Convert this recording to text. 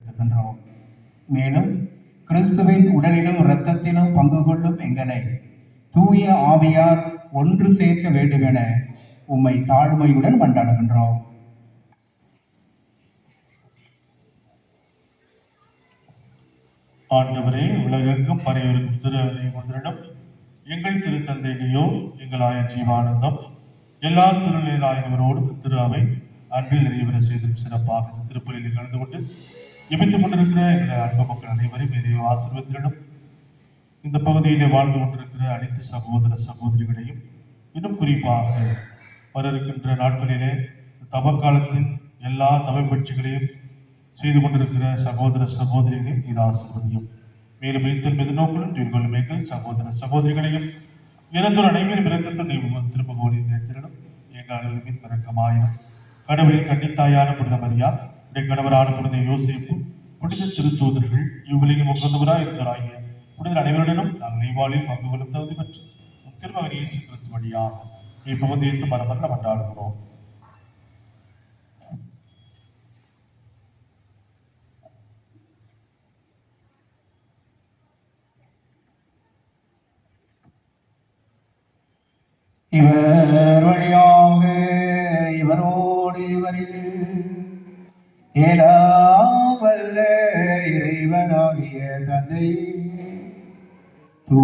இருக்கின்றோம். மேலும் கிறிஸ்துவின் உடலிலும் இரத்தத்திலும் பங்கு கொள்ளும் எங்களை தூய ஆவியார் ஒன்று சேர்க்க வேண்டுமென உம்மை தாழ்மையுடன் கொண்டாடுகின்றோம். ஆண்டவரே, உலகெங்கும் பரவியிருக்கும் திரு அன்னையிடம் எங்கள் திருத்தந்தையோ எங்கள் ஆயர் ஜீவானந்தம் எல்லா திருநிலையாயவரோடு திரு அவை அன்பில் நிறைவேற செய்தும் சிறப்பாக திருப்பலியில் கலந்து கொண்டு இமைத்துக் கொண்டிருக்கிற எங்கள் அன்பு மக்கள் அனைவரையும் நிறைவு ஆசீர்வதிடம் இந்த பகுதியிலே வாழ்ந்து கொண்டிருக்கிற அனைத்து சகோதர சகோதரிகளையும் இன்னும் குறிப்பாக வர இருக்கின்ற நாட்களிலே தவக்காலத்தின் எல்லா தமிழ் பட்சிகளையும் செய்து கொண்டிருக்கிற சகோதர சகோதரிகளையும் இது ஆசீர்வதியும். மேலும் மெய்த்தல் மெதுநோக்குடன் ஜீவர்களும் எங்கள் சகோதர சகோதரிகளையும் இறந்தோர் அனைவரும் இறக்கத்தில் நீ திருப்பகோலின் நேற்றிடும் எங்கள் அனைவரும் பிறக்கமாயிரம் கடவுளின் கன்னித்தாயான புனித மரியா உடைய கணவரான புனித யோசேப்பு புனித திருத்தூதர்கள் இவர்களின் முகந்தவராக இருக்கிறாங்க புனித அனைவருடனும் நாங்கள் நெய்வாளில் பங்கு கொள்ளும் தகுதி பெற்று திருமகன் இயேசு கிறிஸ்து வழியாக இப்பகுதியத்து மரமல்ல கொண்டாடுகிறோம். இவர் வழியாக இவரோடு இவரில் எல்லாம் வல்ல இறைவனாகிய தந்தை தூ